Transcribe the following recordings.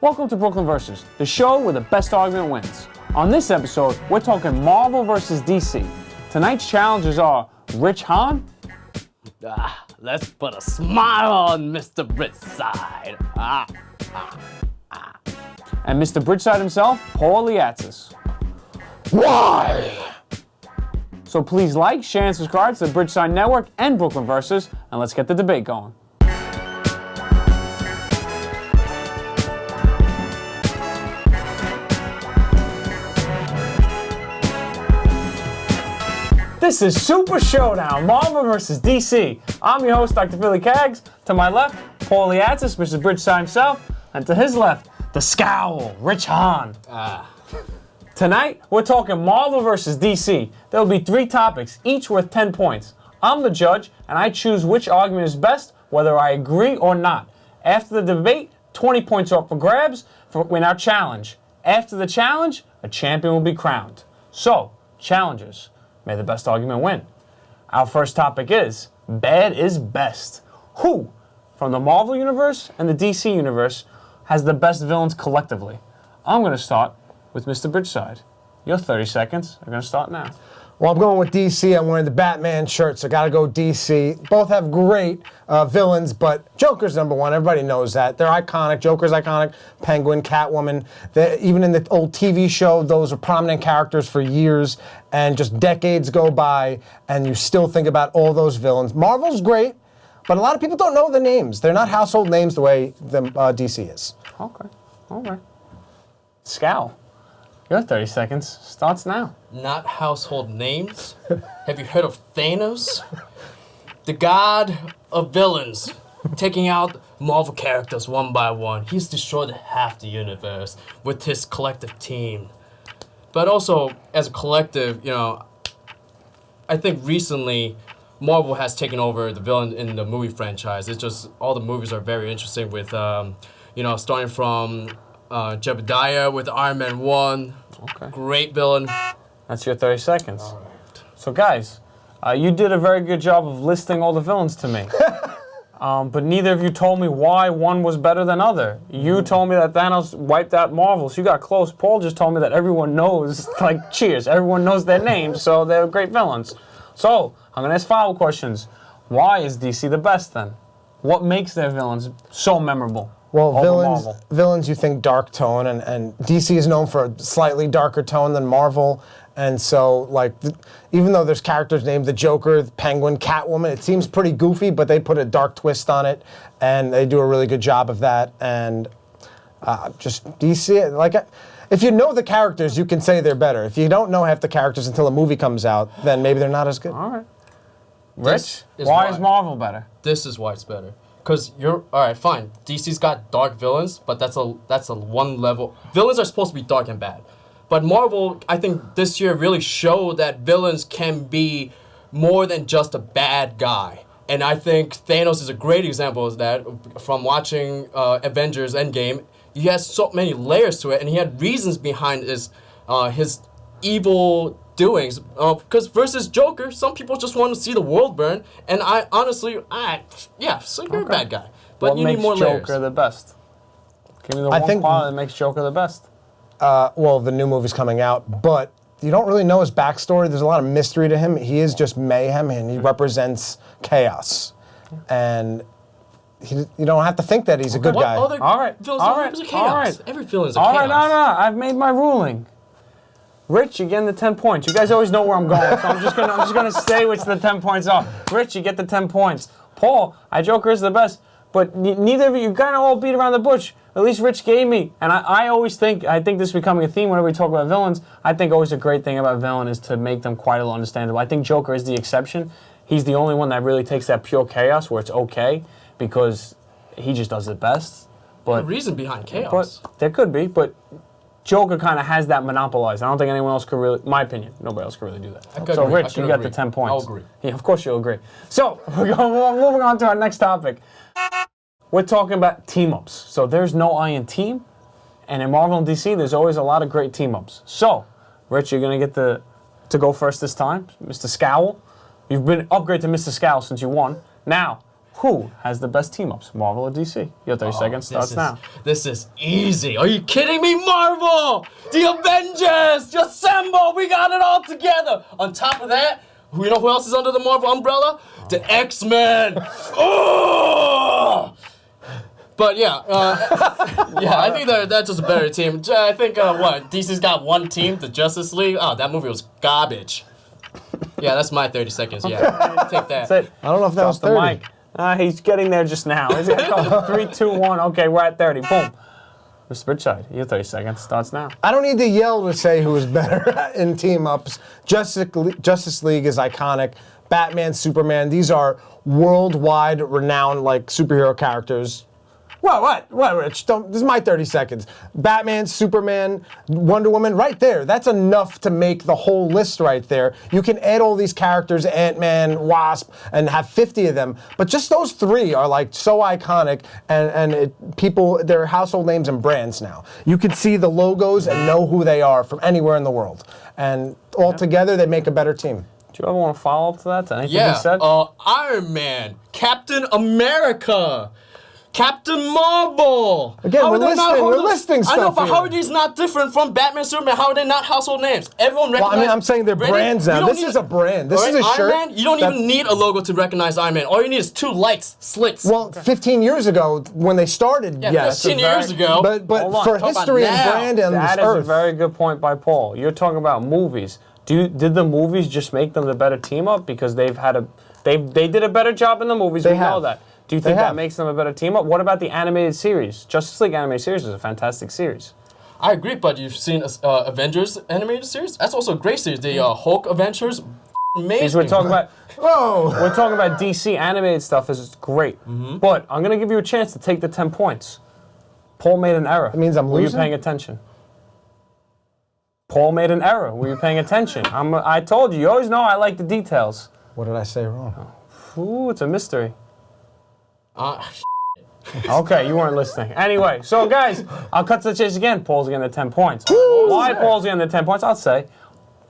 Welcome to Brooklyn Versus, the show where the best argument wins. On this episode, we're talking Marvel versus DC. Tonight's challengers are Rich Hahn. Let's put a smile on Mr. Bridgeside. And Mr. Bridgeside himself, Paul Liatzis. Why? So please like, share, and subscribe to the Bridgeside Network and Brooklyn Versus, and let's get the debate going. This is Super Showdown, Marvel vs. DC. I'm your host, Dr. Philly Kaggs. To my left, Paul Liatzis, Mr. Bridgeside himself. And to his left, the scowl, Rich Hahn. Tonight, we're talking Marvel vs. DC. There will be 3 topics, each worth 10 points. I'm the judge, and I choose which argument is best, whether I agree or not. After the debate, 20 points are up for grabs in our challenge. After the challenge, a champion will be crowned. So, challengers, may the best argument win. Our first topic is, bad is best. Who, from the Marvel Universe and the DC Universe, has the best villains collectively? I'm going to start with Mr. Bridgeside. Your 30 seconds are going to start now. Well, I'm going with DC. I'm wearing the Batman shirt, so got to go DC. Both have great villains, but Joker's number one. Everybody knows that. They're iconic. Joker's iconic. Penguin, Catwoman. Even in the old TV show, those are prominent characters for years, and just decades go by, and you still think about all those villains. Marvel's great, but a lot of people don't know the names. They're not household names the way the DC is. Okay. All right. Scowl. Your 30 seconds starts now. Not household names. Have you heard of Thanos? The god of villains, taking out Marvel characters one by one. He's destroyed half the universe with his collective team. But also, as a collective, I think recently Marvel has taken over the villain in the movie franchise. It's just, all the movies are very interesting with, starting from Jebediah with Iron Man 1. Okay. Great villain. That's your 30 seconds. All right. So guys, you did a very good job of listing all the villains to me. But neither of you told me why one was better than other. You told me that Thanos wiped out Marvel, so you got close. Paul just told me that everyone knows, like, cheers, everyone knows their names, so they're great villains. So, I'm going to ask follow-up questions. Why is DC the best then? What makes their villains so memorable? Well, Marvel? villains, you think dark tone, and DC is known for a slightly darker tone than Marvel. And so, even though there's characters named the Joker, the Penguin, Catwoman, it seems pretty goofy, but they put a dark twist on it, and they do a really good job of that. And just DC, if you know the characters, you can say they're better. If you don't know half the characters until a movie comes out, then maybe they're not as good. All right. Rich, why is Marvel better? This is why it's better. Because all right, fine. DC's got dark villains, but that's a one level. Villains are supposed to be dark and bad. But Marvel, I think this year really showed that villains can be more than just a bad guy. And I think Thanos is a great example of that. From watching Avengers Endgame, he has so many layers to it, and he had reasons behind his evil doings. Because versus Joker, some people just want to see the world burn, and I honestly, so you're a bad guy. But you need more layers. What makes Joker the best? Give me the one quality that makes Joker the best. Well, the new movie's coming out, but you don't really know his backstory. There's a lot of mystery to him. He is just mayhem, and he represents chaos. And you don't have to think that he's a good guy. All right. Every villain's a chaos. All right, no. I've made my ruling. Rich, you get the 10 points. You guys always know where I'm going, so I'm just gonna say which the 10 points are. Rich, you get the 10 points. Paul, Joker is the best, but neither of you kind of all beat around the bush. At least Rich gave me, and I think this is becoming a theme whenever we talk about villains. I think always a great thing about villain is to make them quite a little understandable. I think Joker is the exception. He's the only one that really takes that pure chaos where it's okay because he just does it best. But reason behind chaos. But there could be, but Joker kind of has that monopolized. I don't think anyone else could really, my opinion, nobody else could really do that. So Rich, you got the 10 points. I'll agree. Yeah, of course you'll agree. So we're moving on to our next topic. We're talking about team-ups. So there's no I in team, and in Marvel and DC, there's always a lot of great team-ups. So, Rich, you're going to get to go first this time, Mr. Scowl. You've been upgraded to Mr. Scowl since you won. Now, Who has the best team-ups, Marvel or DC? Your 30 seconds starts now. This is easy. Are you kidding me, Marvel? The Avengers! Assemble! We got it all together. On top of that, you know who else is under the Marvel umbrella? The X-Men. Oh! But yeah, I think that's just a better team. I think DC's got one team, the Justice League. Oh, that movie was garbage. Yeah, that's my 30 seconds. Yeah, take that. That's it. I don't know if that was Drop the 30. mic. He's getting there just now. He's got 3, 2, 1. Okay, we're at 30. Boom. Mr. Birdside, your 30 seconds starts now. I don't need to yell to say who is better in team-ups. Justice League is iconic. Batman, Superman, these are worldwide renowned like superhero characters. What, Rich? This is my 30 seconds. Batman, Superman, Wonder Woman, right there. That's enough to make the whole list right there. You can add all these characters, Ant-Man, Wasp, and have 50 of them. But just those three are like so iconic, and they're household names and brands now. You can see the logos and know who they are from anywhere in the world. And all together, they make a better team. Do you ever want to follow up to that? To anything he said? Iron Man, Captain America, Captain Marvel. Again, we're listing stuff I know, but here. how are these not different from Batman, Superman? How are they not household names? Everyone recognizes. Well, I mean, I'm saying they're brands now. This is a brand. This is a shirt. Iron Man, you don't even need a logo to recognize Iron Man. All you need is 2 lights, slits. Well, 15 years ago when they started, yes. 15 years ago. But Hold on, for talk about history and now. brand on That this is a earth. very good point by Paul. You're talking about movies. Did the movies just make them the better team up because they did a better job in the movies? We know that. Do you think that makes them a better team up? What about the animated series? Justice League animated series is a fantastic series. I agree, but you've seen Avengers animated series? That's also a great series. The Hulk Adventures, amazing. We're talking about Whoa! we're talking about DC animated stuff is great. But I'm gonna give you a chance to take the 10 points. Paul made an error. That means I'm Were you losing? paying attention? Paul made an error. Were you paying attention? I told you. You always know I like the details. What did I say wrong? Ooh, it's a mystery. Okay, you weren't listening. Anyway, so guys, I'll cut to the chase again. Paul's getting the 10 points. Why Paul's getting the 10 points? I'll say,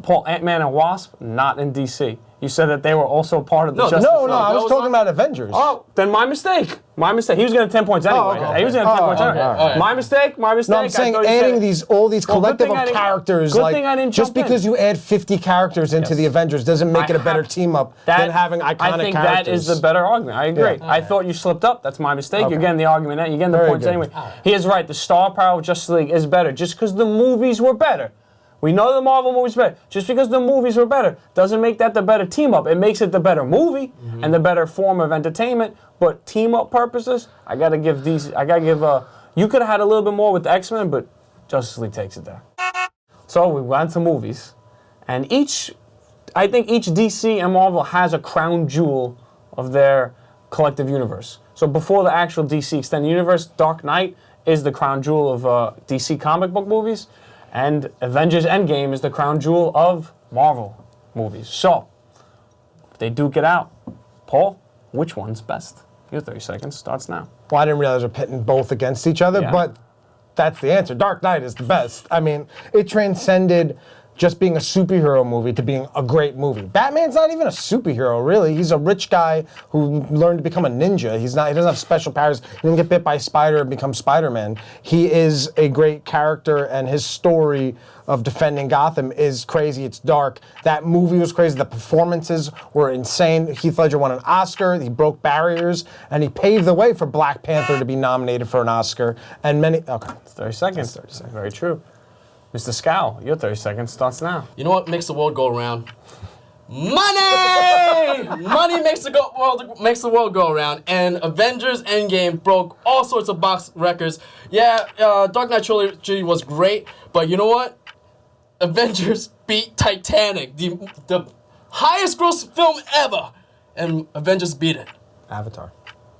Paul, Ant-Man and Wasp, not in DC. You said that they were also part of the Justice No, League. I was talking about Avengers. Oh, then my mistake. My mistake. He was getting 10 points anyway. okay. He was getting 10 points anyway. all right. My mistake. No, I'm saying adding all these collective of characters, good thing I didn't just jump in. because you add 50 characters into the Avengers doesn't make it a better team up than having iconic characters. I think that is the better argument. I agree. Yeah. I thought you slipped up. That's my mistake. You're getting the argument. You're getting the Very points good. anyway. He is right. The star power of Justice League is better just because the movies were better. We know the Marvel movies better. Just because the movies were better doesn't make that the better team up. It makes it the better movie and the better form of entertainment. But team up purposes, I gotta give these. You could have had a little bit more with the X-Men, but Justice League takes it there. So we went to movies, and I think each DC and Marvel has a crown jewel of their collective universe. So before the actual DC Extended Universe, Dark Knight is the crown jewel of DC comic book movies. And Avengers Endgame is the crown jewel of Marvel movies. So, they duke it out. Paul, which one's best? Your 30 seconds starts now. Well, I didn't realize we're pitting both against each other, Yeah. but that's the answer. Dark Knight is the best. I mean, it transcended just being a superhero movie to being a great movie. Batman's not even a superhero, really. He's a rich guy who learned to become a ninja. He doesn't have special powers. He didn't get bit by a spider and become Spider-Man. He is a great character, and his story of defending Gotham is crazy. It's dark. That movie was crazy. The performances were insane. Heath Ledger won an Oscar. He broke barriers, and he paved the way for Black Panther to be nominated for an Oscar. And many. Okay. It's 30 seconds. 30 seconds. Very true. Mr. Scowl, your 30 seconds starts now. You know what makes the world go around? Money! Money makes the world go around, and Avengers Endgame broke all sorts of box records. Yeah, Dark Knight Trilogy was great, but you know what? Avengers beat Titanic, the highest gross film ever, and Avengers beat it. Avatar.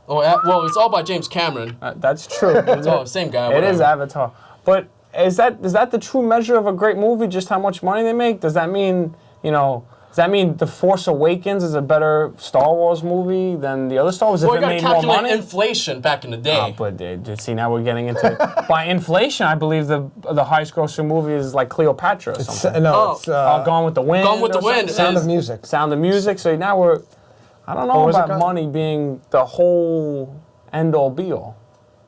Oh, well, it's all by James Cameron. That's true. Oh, same guy. It is whatever. Avatar. But is that the true measure of a great movie, just how much money they make? Does that mean, does that mean The Force Awakens is a better Star Wars movie than the other Star Wars if Well, it you gotta made more calculate money? inflation back in the day. But see, now we're getting into by inflation. I believe the highest grossing movie is like Cleopatra or something. It's Gone with the Wind. Gone with the or something. Wind. Sound of Music. Sound of Music. So now I don't know was it about called? money being the whole end-all be-all.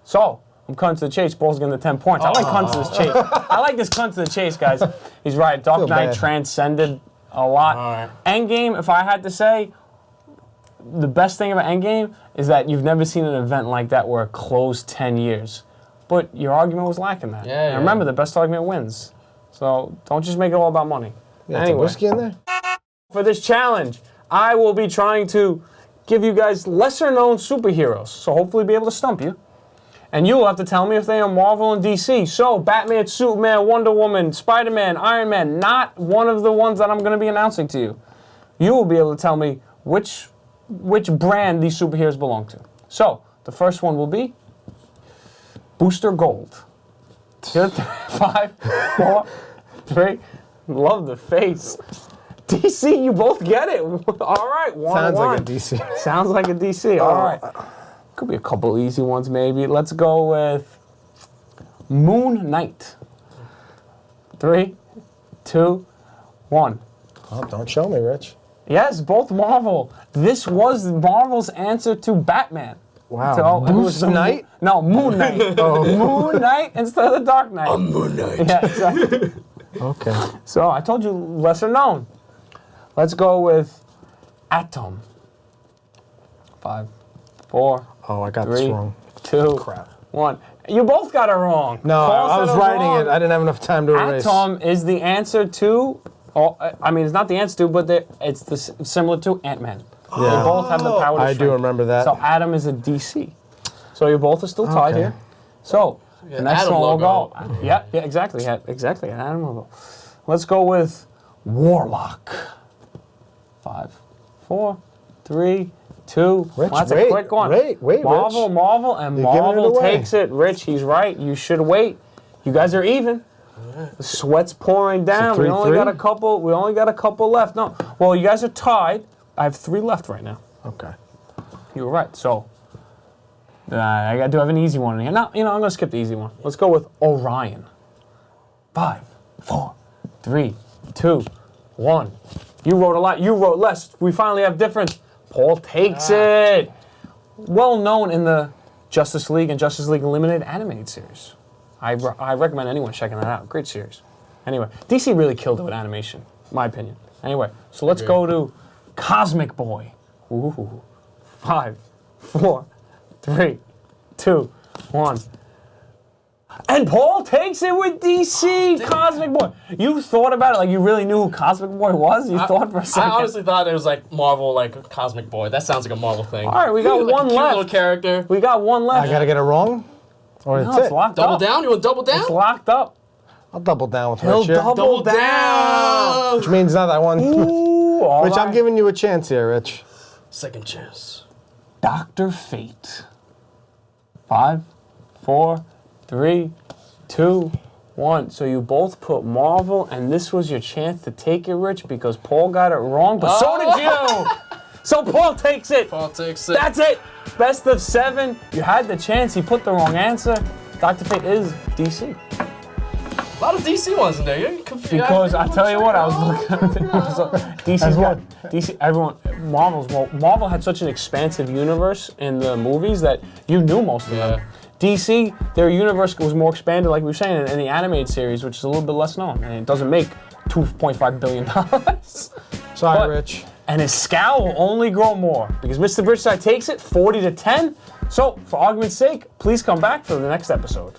So, I'm cutting to the chase. Paul's getting the 10 points. I like cutting to this chase. I like this cunt to the chase, guys. He's right. Dark Feel Knight bad. transcended a lot. All right. Endgame, if I had to say, the best thing about Endgame is that you've never seen an event like that where it closed 10 years. But your argument was lacking that. Yeah, And remember, the best argument wins. So don't just make it all about money. Yeah, some Anyway, whiskey in there? for this challenge, I will be trying to give you guys lesser-known superheroes. So hopefully be able to stump you. And you will have to tell me if they are Marvel and DC. So, Batman, Superman, Wonder Woman, Spider-Man, Iron Man, not one of the ones that I'm going to be announcing to you. You will be able to tell me which brand these superheroes belong to. So, the first one will be Booster Gold. Here, 5, 4, 3. Love the face. DC, you both get it. All right, Sounds like a one. DC. Sounds like a DC. All right. Could be a couple easy ones, maybe. Let's go with Moon Knight. 3, 2, 1. Oh, don't show me, Rich. Yes, both Marvel. This was Marvel's answer to Batman. Wow. So it was Boost Knight? No, Moon Knight. Moon Knight instead of the Dark Knight. Moon Knight. Yeah, exactly. Okay. So I told you lesser known. Let's go with Atom. 5, 4, Oh, I got this 3, wrong. 2, Crap. 1. You both got it wrong. No, Paul I said was it writing wrong. it. I didn't have enough time to erase. Atom is the answer to. Oh, I mean, it's not the answer to, but it's similar to Ant-Man. They both have the power to I do shrink. remember that. So Atom is a DC. So you both are still tied Okay. here. So the next Atom one will go. logo. Yeah, exactly. Exactly. An Atom logo. Let's go with Warlock. 5, 4, 3, 2. Rich, That's wait, a quick one. wait, Marvel, Rich. Marvel, and You're giving it Marvel away. takes it. Rich, he's right. You should wait. You guys are even. The sweat's pouring down. We only 3-3? got a couple. We only got a couple left. No, well, you guys are tied. I have 3 left right now. Okay. You were right. So I do have an easy one in here. Now, I'm going to skip the easy one. Let's go with Orion. 5, 4, 3, 2, 1. You wrote a lot. You wrote less. We finally have difference. Paul takes it. Well known in the Justice League and Justice League Unlimited animated series. I recommend anyone checking that out. Great series. Anyway, DC really killed it with animation, in my opinion. Anyway, so let's go to Cosmic Boy. Ooh. 5, 4, 3, 2, 1. And Paul takes it with DC, Cosmic Boy. You thought about it like you really knew who Cosmic Boy was? You thought for a I second. honestly thought it was like Marvel, like Cosmic Boy. That sounds like a Marvel thing. All right, we got Like one a cute left. little character. We got one left. I gotta get it wrong? Or No, that's it's it? locked Double up. down? You want double down? It's locked up. I'll double down with He'll Rich here. double down. Which means not that one. Ooh, all Rich, I'm right. giving you a chance here, Rich. Second chance. Dr. Fate. 5, 4, 3, 2, 1. So you both put Marvel, and this was your chance to take it, Rich, because Paul got it wrong, but so did you. So Paul takes it. Paul takes it. That's it. Best of 7. You had the chance. He put the wrong answer. Dr. Fate is DC. A lot of DC ones in there. You're confused. Because I tell you what, I was looking at DC's got DC. Everyone, Marvel had such an expansive universe in the movies that you knew most of them. DC, their universe was more expanded, like we were saying, in the animated series, which is a little bit less known, and it doesn't make $2.5 billion. Sorry, But- Rich. And his scowl will only grow more because Mr. Bridgeside takes it 40-10. So, for argument's sake, please come back for the next episode.